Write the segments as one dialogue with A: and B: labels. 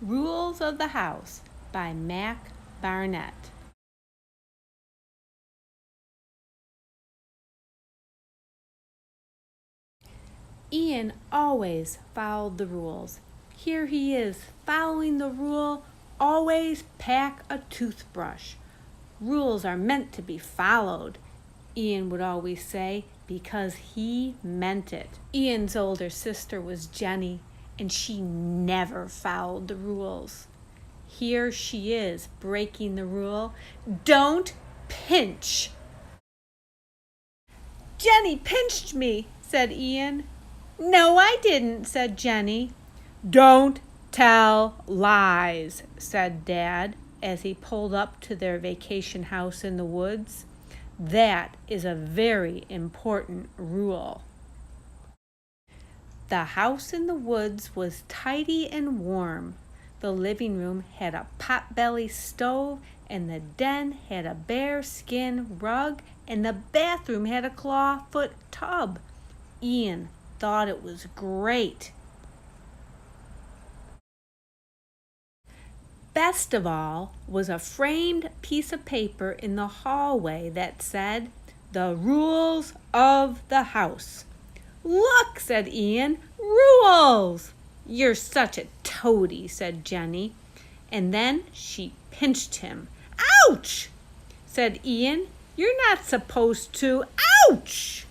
A: Rules of the House by Mac Barnett. Ian always followed the rules. Here he is, following the rule, always pack a toothbrush. Rules are meant to be followed, Ian would always say, because he meant it. Ian's older sister was Jenny, and she never followed the rules. Here she is, breaking the rule. Don't pinch. Jenny pinched me, said Ian. No, I didn't, said Jenny. Don't tell lies, said Dad, as he pulled up to their vacation house in the woods. That is a very important rule. The house in the woods was tidy and warm. The living room had a potbelly stove, and the den had a bearskin rug, and the bathroom had a clawfoot tub. Ian thought it was great. Best of all was a framed piece of paper in the hallway that said, "The Rules of the House." Look, said Ian, rules! You're such a toady, said Jenny. And then she pinched him. Ouch, said Ian. You're not supposed to. Ouch!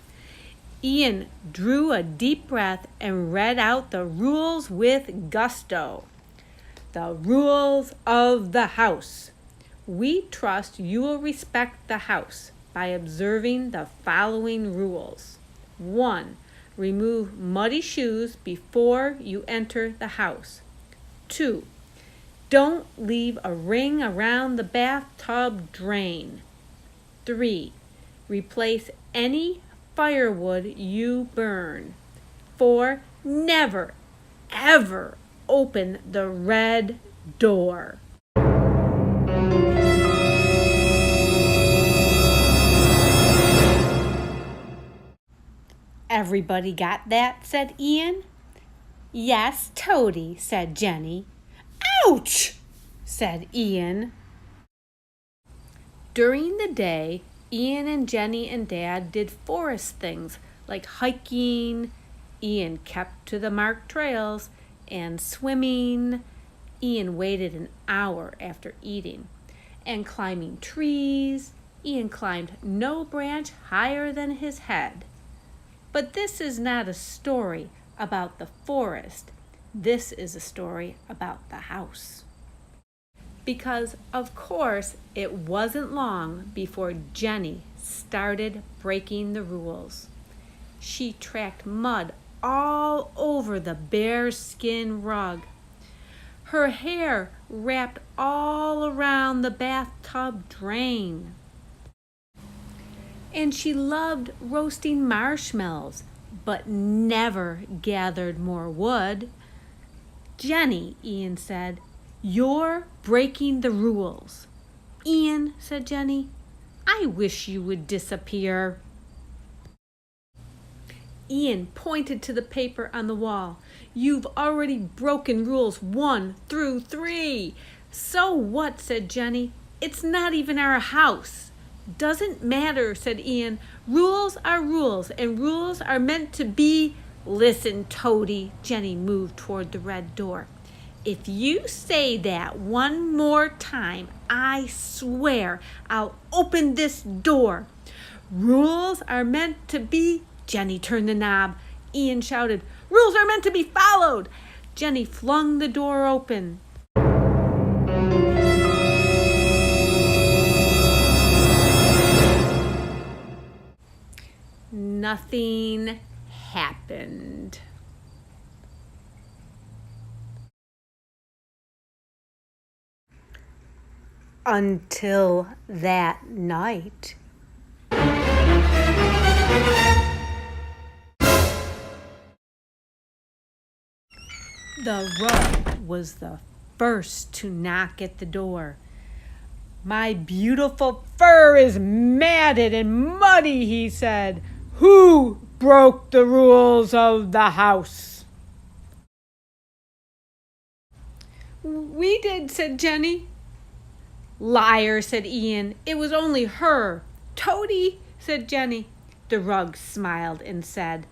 A: Ian drew a deep breath and read out the rules with gusto. The rules of the house. We trust you will respect the house by observing the following rules. 1. Remove muddy shoes before you enter the house. 2. Don't leave a ring around the bathtub drain. 3. Replace any firewood you burn. 4. Never, ever open the red door. Everybody got that, said Ian. Yes, Toady, said Jenny. Ouch, said Ian. During the day, Ian and Jenny and Dad did forest things like hiking. Ian kept to the marked trails, and swimming. Ian waited an hour after eating. And climbing trees. Ian climbed no branch higher than his head. But this is not a story about the forest. This is a story about the house. Because, of course, it wasn't long before Jenny started breaking the rules. She tracked mud all over the bearskin rug. Her hair wrapped all around the bathtub drain. And she loved roasting marshmallows, but never gathered more wood. Jenny, Ian said, you're breaking the rules. Ian, said Jenny, I wish you would disappear. Ian pointed to the paper on the wall. You've already broken rules 1 through 3. So what, said Jenny? It's not even our house. Doesn't matter, said Ian. Rules are rules, and rules are meant to be. Listen, Toady, Jenny moved toward the red door. If you say that one more time, I swear I'll open this door. Rules are meant to be. Jenny turned the knob. Ian shouted, rules are meant to be followed. Jenny flung the door open. Nothing happened. Until that night. The rug was the first to knock at the door. My beautiful fur is matted and muddy, he said. Who broke the rules of the house? We did, said Jenny. Liar, said Ian. It was only her. Toady, said Jenny. The rug smiled and said,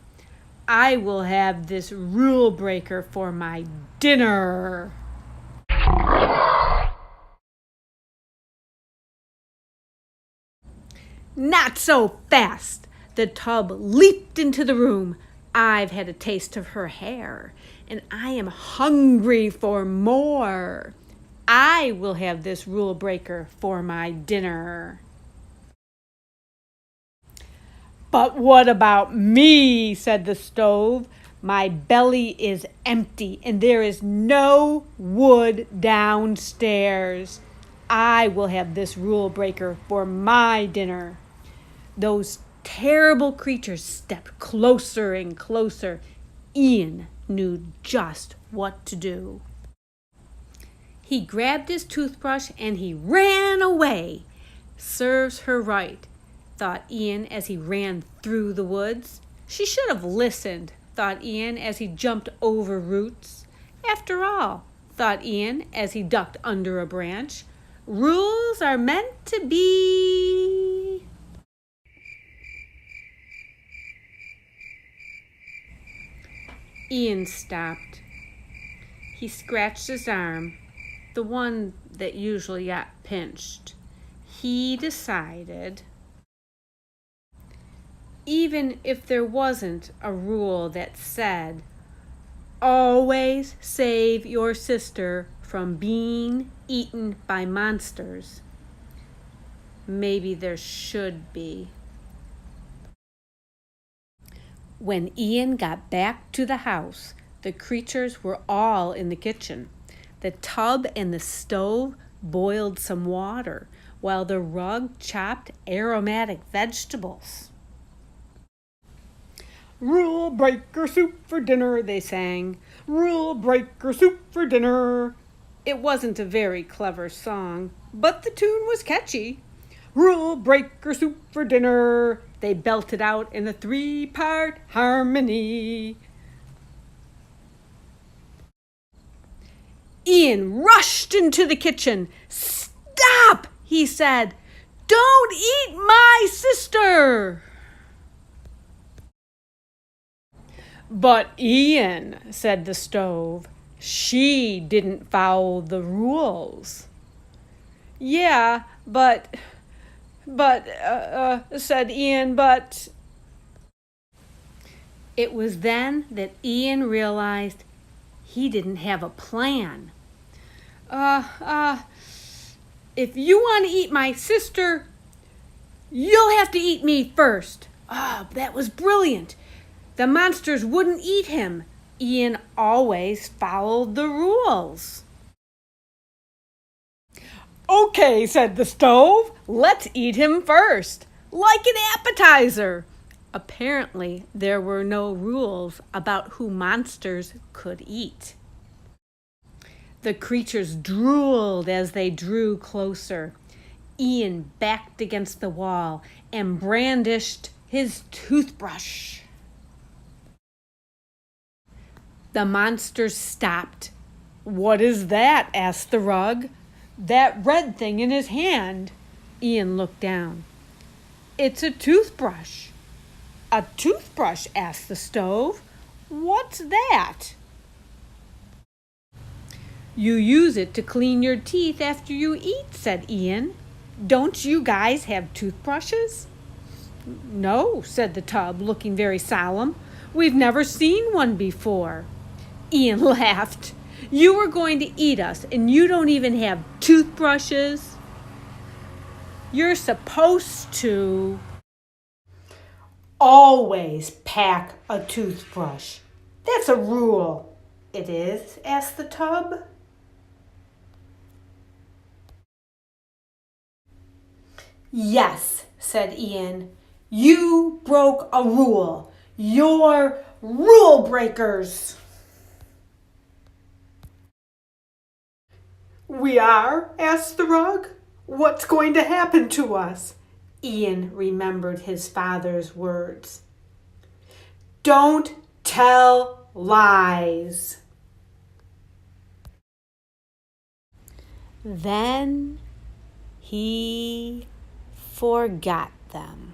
A: I will have this rule breaker for my dinner. Not so fast. The tub leaped into the room. I've had a taste of her hair, and I am hungry for more. I will have this rule breaker for my dinner. But what about me, said the stove. My belly is empty, and there is no wood downstairs. I will have this rule breaker for my dinner. Those terrible creatures stepped closer and closer. Ian knew just what to do. He grabbed his toothbrush and he ran away. Serves her right, thought Ian as he ran through the woods. She should have listened, thought Ian as he jumped over roots. After all, thought Ian as he ducked under a branch, rules are meant to be. Ian stopped. He scratched his arm, the one that usually got pinched. He decided, even if there wasn't a rule that said, always save your sister from being eaten by monsters, maybe there should be. When Ian got back to the house, the creatures were all in the kitchen. The tub and the stove boiled some water, while the rug chopped aromatic vegetables. Rule breaker soup for dinner, they sang. Rule breaker soup for dinner. It wasn't a very clever song, but the tune was catchy. Rule breaker soup for dinner, they belted out in a 3-part harmony. Ian rushed into the kitchen. Stop, he said. Don't eat my sister. But Ian, said the stove, she didn't follow the rules. Yeah, but, said Ian, but... It was then that Ian realized he didn't have a plan. If you want to eat my sister, you'll have to eat me first. That was brilliant. The monsters wouldn't eat him. Ian always followed the rules. Okay, said the stove. Let's eat him first, like an appetizer. Apparently, there were no rules about who monsters could eat. The creatures drooled as they drew closer. Ian backed against the wall and brandished his toothbrush. The monsters stopped. What is that? Asked the rug. That red thing in his hand. Ian looked down. It's a toothbrush. A toothbrush? Asked the stove. What's that? You use it to clean your teeth after you eat, said Ian. Don't you guys have toothbrushes? No, said the tub, looking very solemn. We've never seen one before. Ian laughed. You were going to eat us, and you don't even have toothbrushes? You're supposed to always pack a toothbrush. That's a rule. It is? Asked the tub. Yes, said Ian. You broke a rule. You're rule breakers. We are? Asked the rug. What's going to happen to us? Ian remembered his father's words. Don't tell lies. Then he forgot them.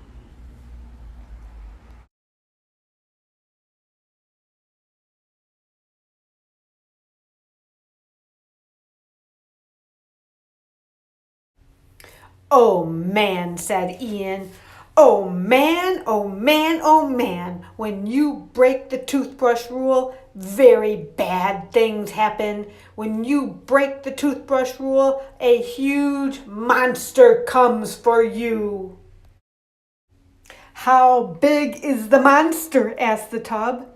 A: "Oh man," said Ian. "Oh man, oh man, oh man. When you break the toothbrush rule, very bad things happen. When you break the toothbrush rule, a huge monster comes for you." "How big is the monster?" asked the tub.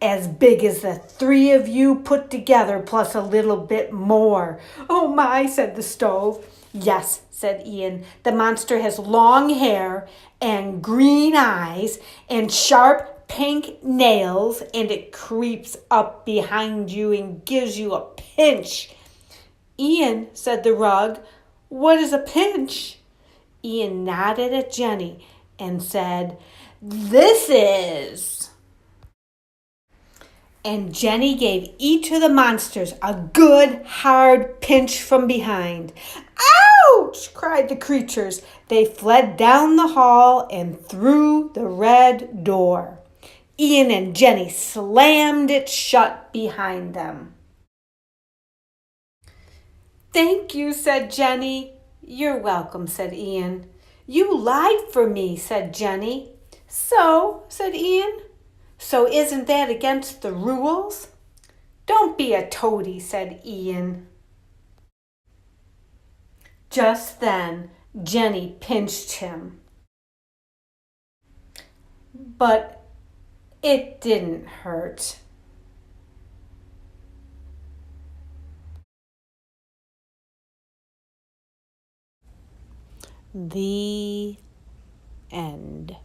A: "As big as the three of you put together, plus a little bit more." "Oh my," said the stove. "Yes," said Ian. "The monster has long hair and green eyes and sharp pink nails, and it creeps up behind you and gives you a pinch." "Ian," said the rug, "what is a pinch?" Ian nodded at Jenny and said, "This is." And Jenny gave each of the monsters a good hard pinch from behind. "Ouch!" cried the creatures. They fled down the hall and through the red door. Ian and Jenny slammed it shut behind them. "Thank you," said Jenny. "You're welcome," said Ian. "You lied for me," said Jenny. "So?" said Ian. "So isn't that against the rules?" "Don't be a toady," said Ian. Just then, Jenny pinched him. But it didn't hurt. The end.